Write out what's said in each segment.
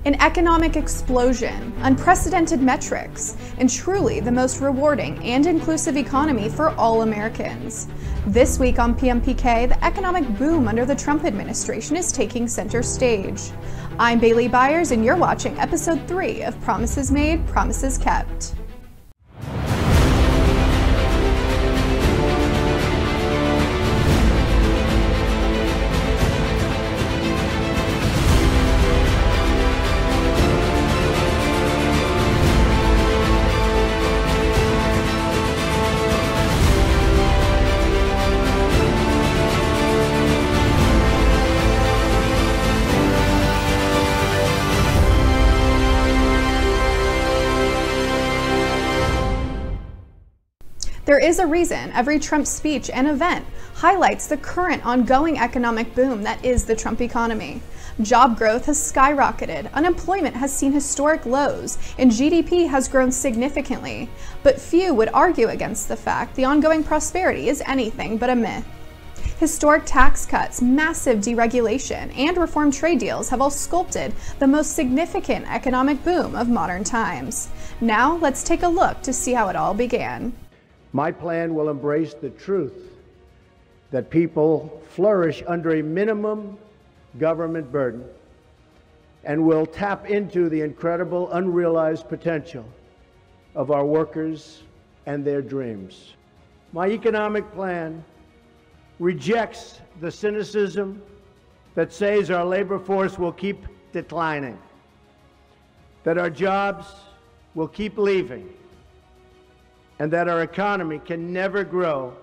An economic explosion, unprecedented metrics, and truly the most rewarding and inclusive economy for all Americans. This week on PMPK, the economic boom under the Trump administration is taking center stage. I'm Bailee Byers, and you're watching episode 3 of Promises Made, Promises Kept. There is a reason every Trump speech and event highlights the current ongoing economic boom that is the Trump economy. Job growth has skyrocketed, unemployment has seen historic lows, and GDP has grown significantly. But few would argue against the fact the ongoing prosperity is anything but a myth. Historic tax cuts, massive deregulation, and reform trade deals have all sculpted the most significant economic boom of modern times. Now let's take a look to see how it all began. My plan will embrace the truth that people flourish under a minimum government burden and will tap into the incredible unrealized potential of our workers and their dreams. My economic plan rejects the cynicism that says our labor force will keep declining, that our jobs will keep leaving, and that our economy can never grow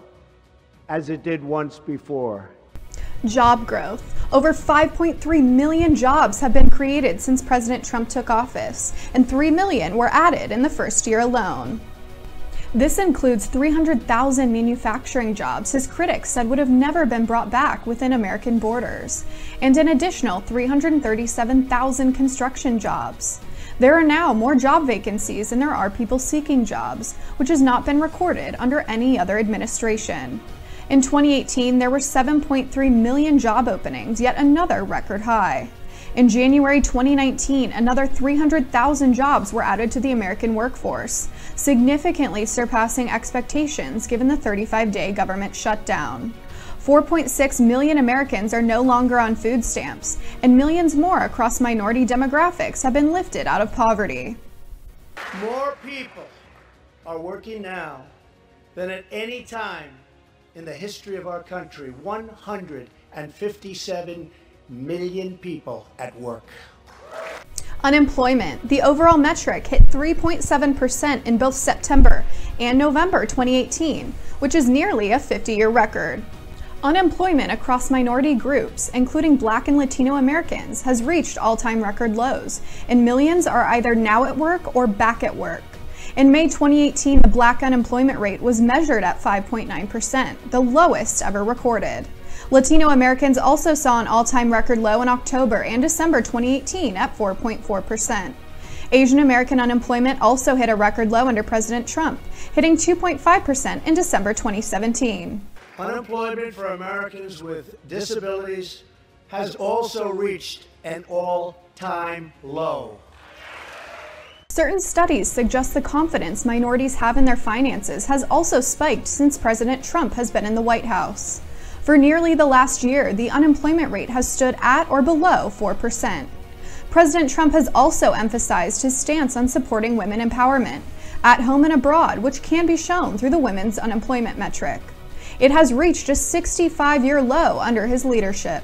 as it did once before. Job growth. Over 5.3 million jobs have been created since President Trump took office, and 3 million were added in the first year alone. This includes 300,000 manufacturing jobs his critics said would have never been brought back within American borders, and an additional 337,000 construction jobs. There are now more job vacancies than there are people seeking jobs, which has not been recorded under any other administration. In 2018, there were 7.3 million job openings, yet another record high. In January 2019, another 300,000 jobs were added to the American workforce, significantly surpassing expectations given the 35-day government shutdown. 4.6 million Americans are no longer on food stamps, and millions more across minority demographics have been lifted out of poverty. More people are working now than at any time in the history of our country. 157 million people at work. Unemployment. The overall metric hit 3.7% in both September and November 2018, which is nearly a 50-year record. Unemployment across minority groups, including Black and Latino Americans, has reached all-time record lows, and millions are either now at work or back at work. In May 2018, the Black unemployment rate was measured at 5.9%, the lowest ever recorded. Latino Americans also saw an all-time record low in October and December 2018 at 4.4%. Asian American unemployment also hit a record low under President Trump, hitting 2.5% in December 2017. Unemployment for Americans with disabilities has also reached an all-time low. Certain studies suggest the confidence minorities have in their finances has also spiked since President Trump has been in the White House. For nearly the last year, the unemployment rate has stood at or below 4%. President Trump has also emphasized his stance on supporting women empowerment, at home and abroad, which can be shown through the women's unemployment metric. It has reached a 65-year low under his leadership.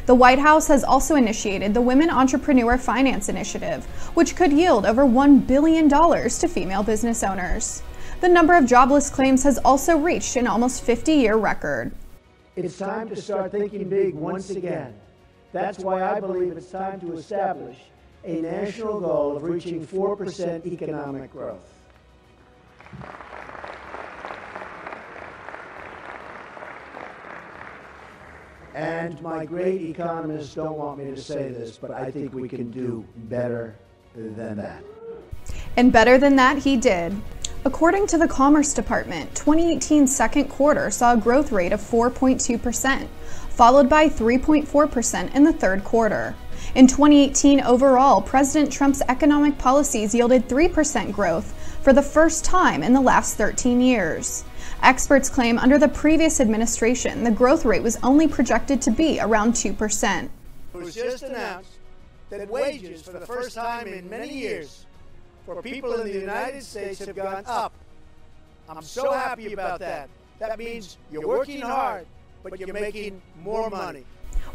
The White House has also initiated the Women Entrepreneur Finance Initiative, which could yield over $1 billion to female business owners. The number of jobless claims has also reached an almost 50-year record. It's time to start thinking big once again. That's why I believe it's time to establish a national goal of reaching 4% economic growth. And my great economists don't want me to say this, but I think we can do better than that. And better than that, he did. According to the Commerce Department, 2018's second quarter saw a growth rate of 4.2%, followed by 3.4% in the third quarter. In 2018 overall, President Trump's economic policies yielded 3% growth for the first time in the last 13 years. Experts claim under the previous administration, the growth rate was only projected to be around 2%. It was just announced that wages for the first time in many years for people in the United States have gone up. I'm so happy about that. That means you're working hard, but you're making more money.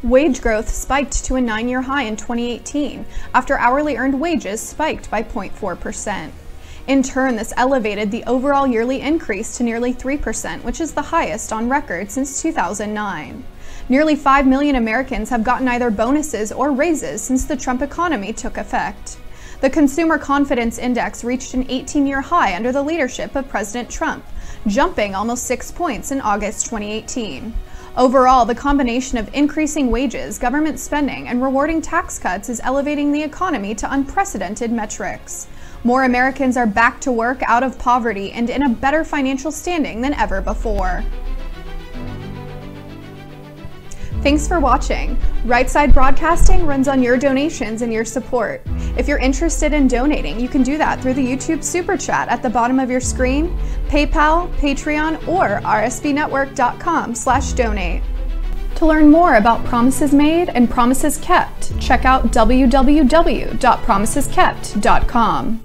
Wage growth spiked to a 9-year high in 2018 after hourly earned wages spiked by 0.4%. In turn, this elevated the overall yearly increase to nearly 3%, which is the highest on record since 2009. Nearly 5 million Americans have gotten either bonuses or raises since the Trump economy took effect. The Consumer Confidence Index reached an 18-year high under the leadership of President Trump, jumping almost 6 points in August 2018. Overall, the combination of increasing wages, government spending, and rewarding tax cuts is elevating the economy to unprecedented metrics. More Americans are back to work, out of poverty, and in a better financial standing than ever before. Thanks for watching. Right Side Broadcasting runs on your donations and your support. If you're interested in donating, you can do that through the YouTube Super Chat at the bottom of your screen, PayPal, Patreon, or rsbnetwork.com/donate. To learn more about Promises Made and Promises Kept, check out www.promiseskept.com.